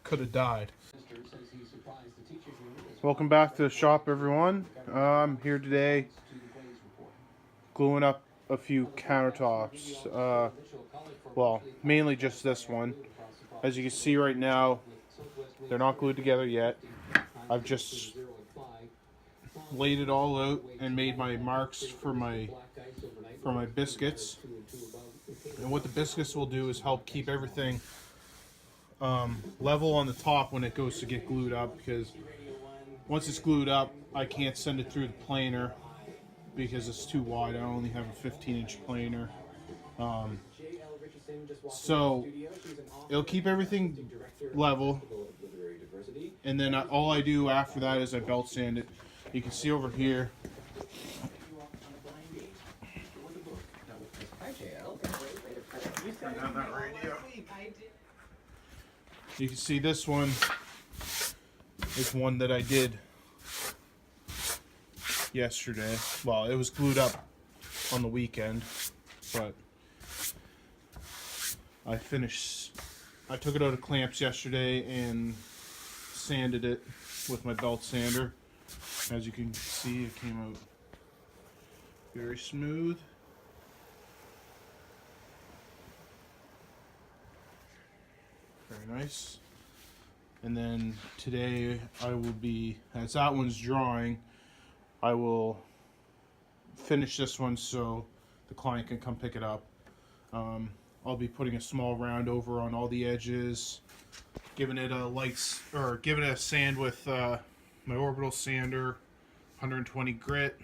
could have died. Welcome back to the shop, everyone. I'm here today gluing up a few countertops. Well, mainly just this one. As you can see right now, they're not glued together yet. I've just laid it all out and made my marks for my biscuits. And what the biscuits will do is help keep everything level on the top when it goes to get glued up, because once it's glued up, I can't send it through the planer because it's too wide. I only have a 15-inch planer. So it'll keep everything level, and then all I do after that is I belt sand it. You can see over here. Turn down that radio. You can see this one is one that I did yesterday. Well, it was glued up on the weekend, but I took it out of clamps yesterday and sanded it with my belt sander. As you can see, it came out very smooth. Very nice. And then today I will be, as that one's drying, I will finish this one so the client can come pick it up. I'll be putting a small round over on all the edges, giving it a sand with my orbital sander, 120 grit.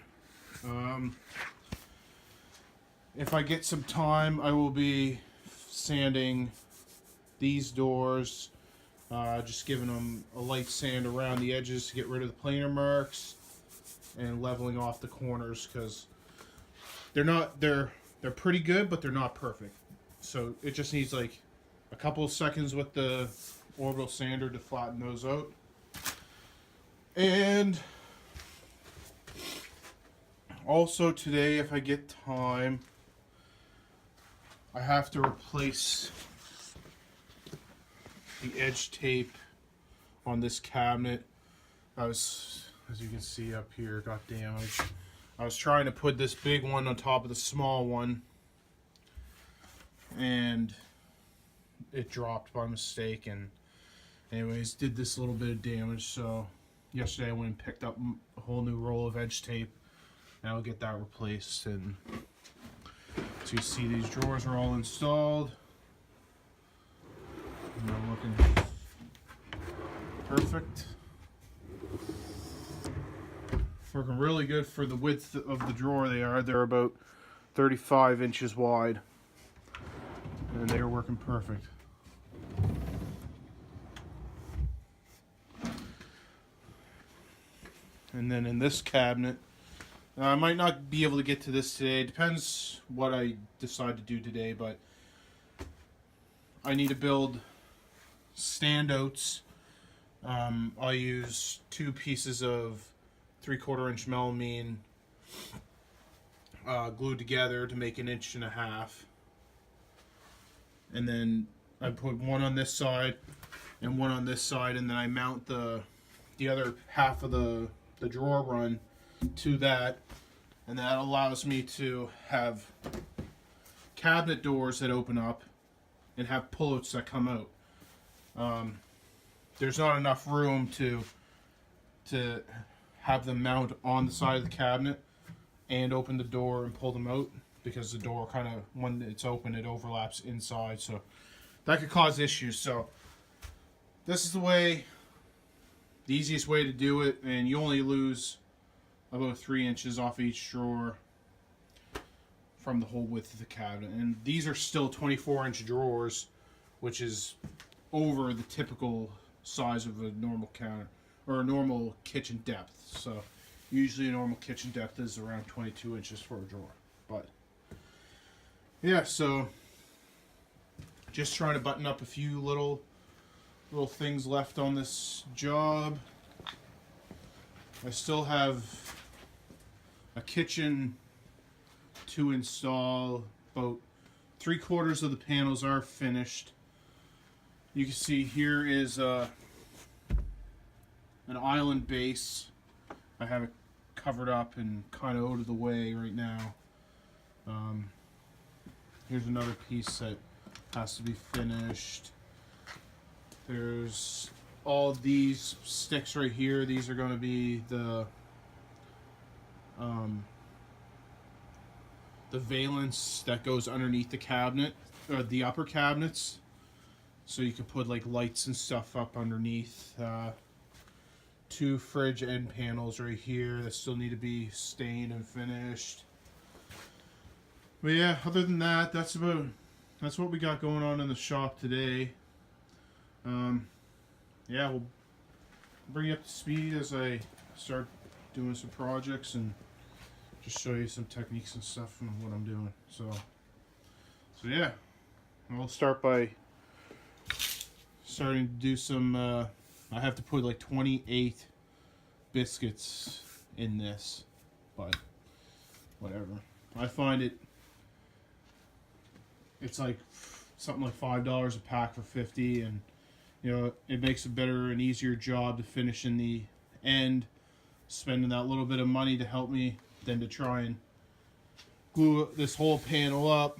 If I get some time, I will be sanding these doors, just giving them a light sand around the edges to get rid of the planer marks and leveling off the corners, because they're pretty good, but they're not perfect. So it just needs like a couple of seconds with the orbital sander to flatten those out. And also today, if I get time, I have to replace the edge tape on this cabinet. As you can see up here, got damaged. I was trying to put this big one on top of the small one, and it dropped by mistake, and anyways did this little bit of damage. So yesterday I went and picked up a whole new roll of edge tape, and I'll get that replaced. And so you see these drawers are all installed, and they're looking perfect. Working really good for the width of the drawer. They're about 35 inches wide, and they are working perfect. And then in this cabinet, I might not be able to get to this today. Depends what I decide to do today, but I need to build standouts. I'll use 2 pieces of 3/4 inch melamine glued together to make 1.5 inches. And then I put one on this side and one on this side, and then I mount the other half of the drawer run to that, and that allows me to have cabinet doors that open up and have pullouts that come out. There's not enough room to have them mount on the side of the cabinet and open the door and pull them out, because the door kind of, when it's open, it overlaps inside, so that could cause issues. So this is the easiest way to do it, and you only lose about 3 inches off each drawer from the whole width of the cabinet. And these are still 24-inch drawers, which is over the typical size of a normal counter or a normal kitchen depth. So usually a normal kitchen depth is around 22 inches for a drawer. But yeah, so just trying to button up a few little things left on this job. I still have a kitchen to install. About 3/4 of the panels are finished. You can see here is an island base. I have it covered up and kind of out of the way right now. Here's another piece that has to be finished. There's all these sticks right here. These are going to be the valance that goes underneath the cabinet, or the upper cabinets, so you can put like lights and stuff up underneath. Two fridge end panels right here that still need to be stained and finished. But yeah, other than that, that's what we got going on in the shop today. Yeah, we'll bring you up to speed as I start doing some projects and just show you some techniques and stuff and what I'm doing. So yeah, I'll start by starting to do some. I have to put like 28 biscuits in this, but whatever. I find it's like something like $5 a pack for 50, and you know, it makes a better and easier job to finish in the end, spending that little bit of money to help me than to try and glue this whole panel up.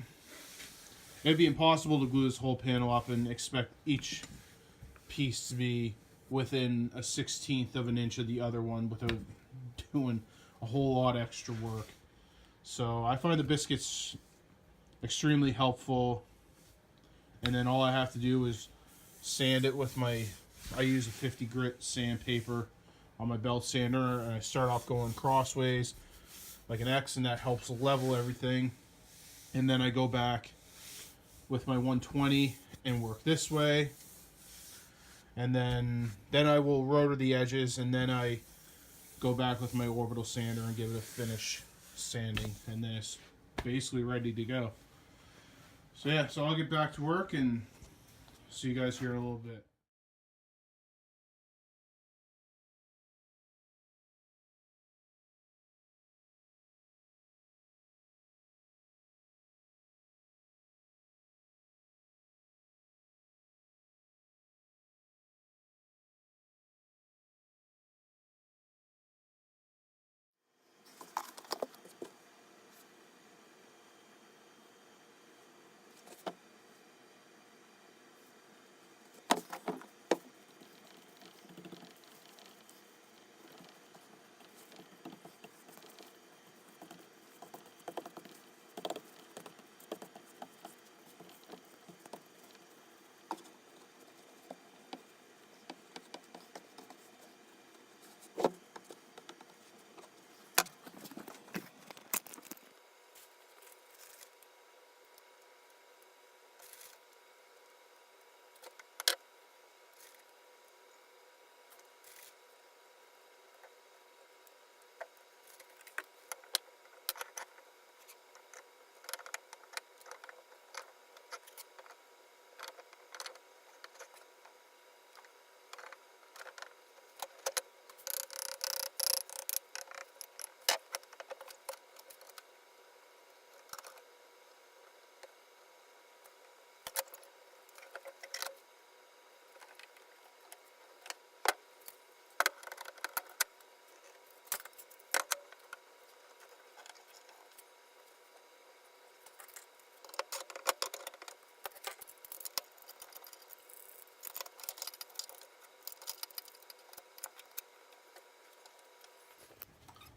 It'd be impossible to glue this whole panel up and expect each piece to be within a 1/16 of an inch of the other one without doing a whole lot extra work. So I find the biscuits extremely helpful, and then all I have to do is sand it with I use a 50 grit sandpaper on my belt sander, and I start off going crossways like an X, and that helps level everything. And then I go back with my 120 and work this way, and then I will rotor the edges, and then I go back with my orbital sander and give it a finish sanding, and then it's basically ready to go. So yeah, so I'll get back to work and see you guys here in a little bit.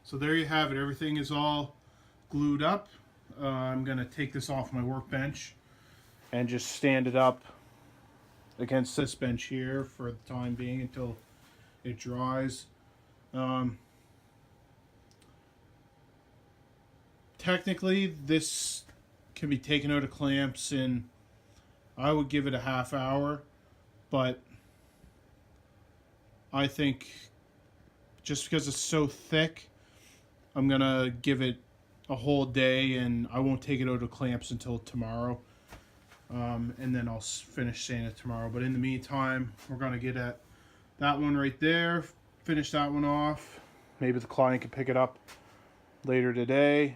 So there you have it. Everything is all glued up. I'm going to take this off my workbench and just stand it up against this bench here for the time being until it dries. Technically, this can be taken out of clamps in, I would give it a half hour, but I think just because it's so thick, I'm gonna give it a whole day, and I won't take it out of clamps until tomorrow, and then I'll finish sanding it tomorrow. But in the meantime, we're gonna get at that one right there, finish that one off. Maybe the client can pick it up later today.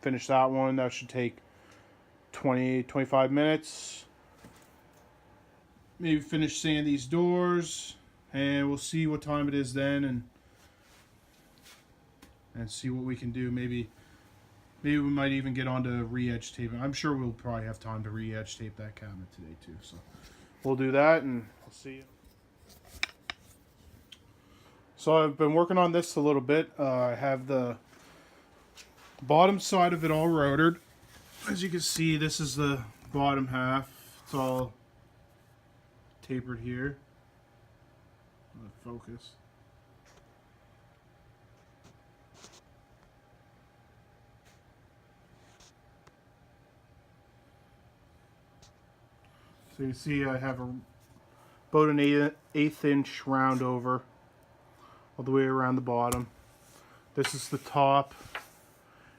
Finish that one. That should take 20-25 minutes. maybe finish sanding these doors, and we'll see what time it is then, and see what we can do. Maybe we might even get on to re-edge taping. I'm sure we'll probably have time to re-edge tape that cabinet today too. So we'll do that, and I'll see you. So I've been working on this a little bit. I have the bottom side of it all rotored. As you can see, this is the bottom half. It's all tapered here. Focus. So you see I have about an 1/8 inch round over all the way around the bottom. This is the top.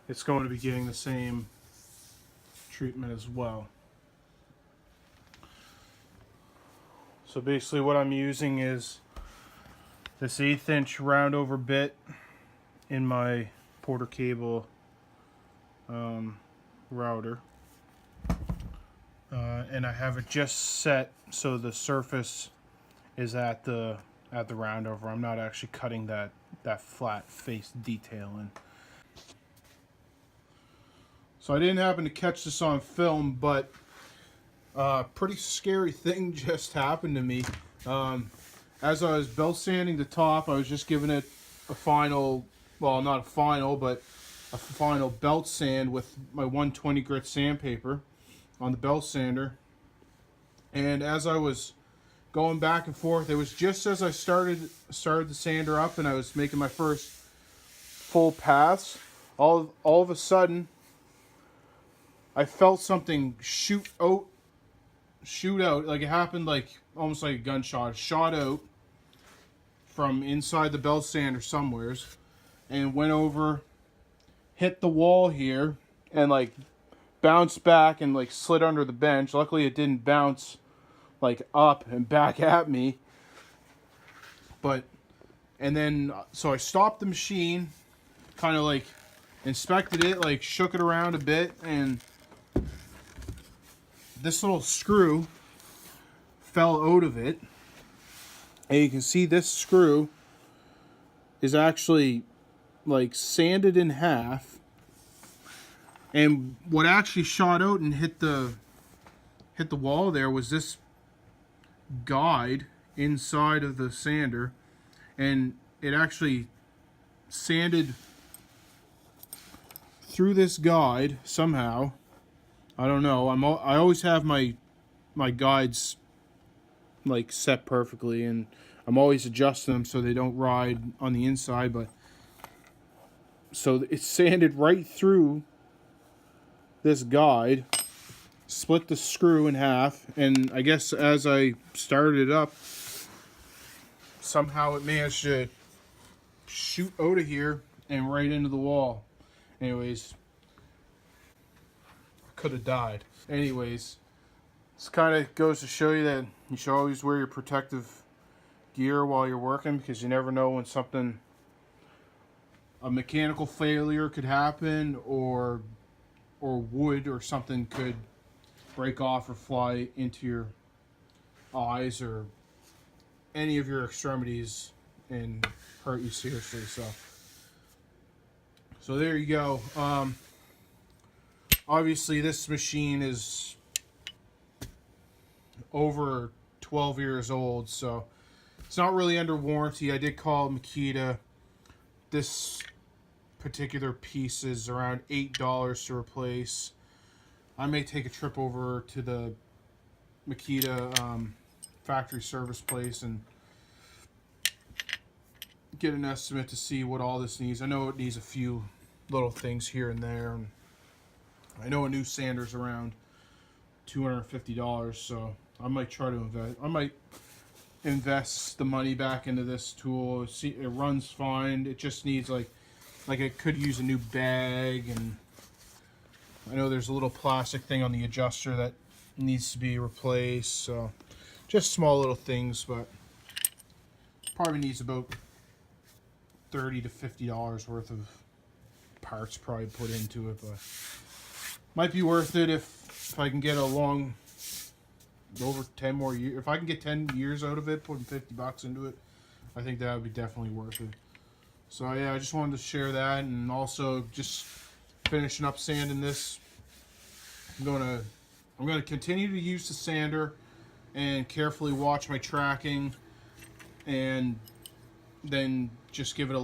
It's going to be getting the same treatment as well. So basically what I'm using is this 1/8 inch round over bit in my Porter cable router. And I have it just set so the surface is at the round over. I'm not actually cutting that flat face detail in. So I didn't happen to catch this on film, but a pretty scary thing just happened to me. As I was belt sanding the top, I was just giving it a final, well, not a final, but a final belt sand with my 120 grit sandpaper on the belt sander. And as I was going back and forth, it was just as I started the sander up and I was making my first full pass, all of a sudden I felt something shoot out, like it happened like almost like a gunshot. It shot out from inside the belt sander somewheres and went over, hit the wall here, and like bounced back and like slid under the bench. Luckily it didn't bounce like up and back at me. And then so I stopped the machine, kind of like inspected it, like shook it around a bit, and this little screw fell out of it. And you can see this screw is actually like sanded in half. And what actually shot out and hit the wall there was this guide inside of the sander, and it actually sanded through this guide somehow. I don't know. I always have my guides like set perfectly, and I'm always adjusting them so they don't ride on the inside, but so it sanded right through this guide, split the screw in half, and I guess as I started it up, somehow it managed to shoot out of here and right into the wall. Anyways, I could have died. Anyways, this kind of goes to show you that you should always wear your protective gear while you're working, because you never know when a mechanical failure could happen, or wood or something could break off or fly into your eyes or any of your extremities and hurt you seriously. So there you go. Obviously this machine is over 12 years old, so it's not really under warranty. I did call MAKITA. This particular piece is around $8 to replace. I may take a trip over to the MAKITA factory service place and get an estimate to see what all this needs. I know it needs a few little things here and there, and I know a new sander's around $250, so I might try to invest. I might invest the money back into this tool. See, it runs fine. It just needs like it could use a new bag, and I know there's a little plastic thing on the adjuster that needs to be replaced. So just small little things, but probably needs about $30 to $50 worth of parts probably put into it, but might be worth it if I can get a long over 10 more years. If I can get 10 years out of it, putting $50 into it, I think that would be definitely worth it. So yeah, I just wanted to share that, and also just finishing up sanding this. I'm gonna continue to use the sander and carefully watch my tracking, and then just give it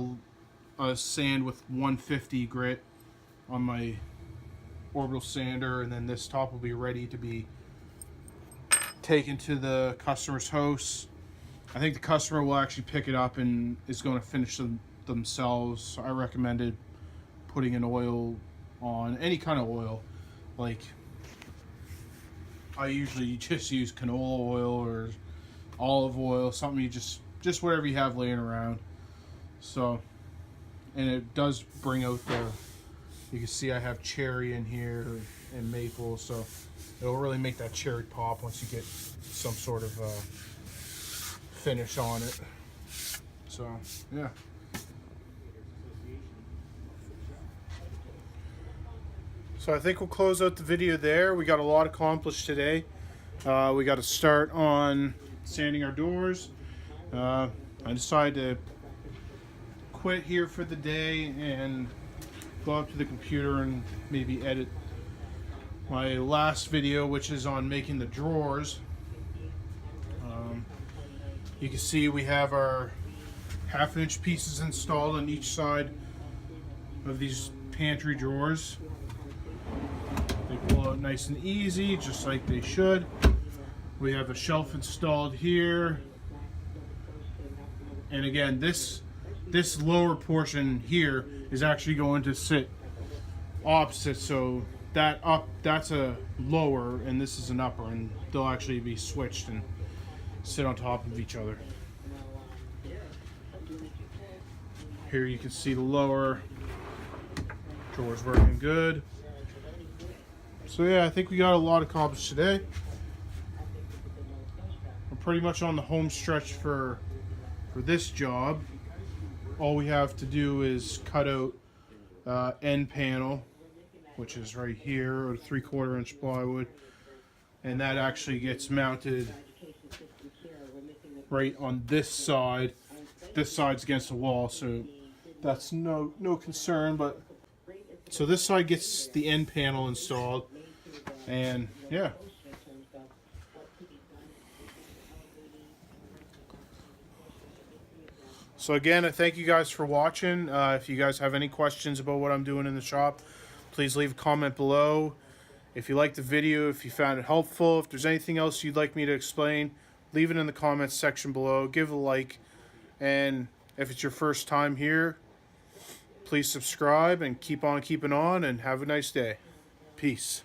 a sand with 150 grit on my orbital sander, and then this top will be ready to be taken to the customer's house. I think the customer will actually pick it up and is going to finish them themselves. I recommended putting an oil on, any kind of oil. Like, I usually just use canola oil or olive oil, something you just whatever you have laying around. So, and it does bring out the, you can see I have cherry in here and maple, so it'll really make that cherry pop once you get some sort of finish on it. So yeah. So I think we'll close out the video there. We got a lot accomplished today. We got to start on sanding our doors. I decided to quit here for the day and go up to the computer and maybe edit my last video, which is on making the drawers. You can see we have our 1/2 inch pieces installed on each side of these pantry drawers. They pull out nice and easy, just like they should. We have a shelf installed here, and again, this lower portion here is actually going to sit opposite, so that's a lower and this is an upper, and they'll actually be switched and sit on top of each other. Here you can see the lower drawer's working good. So yeah, I think we got a lot accomplished today. We're pretty much on the home stretch for this job. All we have to do is cut out end panel, which is right here, or 3/4 inch plywood, and that actually gets mounted right on this side. This side's against the wall, so that's no concern. But so this side gets the end panel installed, and yeah. So again, I thank you guys for watching. If you guys have any questions about what I'm doing in the shop, please leave a comment below. If you liked the video, if you found it helpful, if there's anything else you'd like me to explain, leave it in the comments section below. Give it a like. And if it's your first time here, please subscribe and keep on keeping on, and have a nice day. Peace.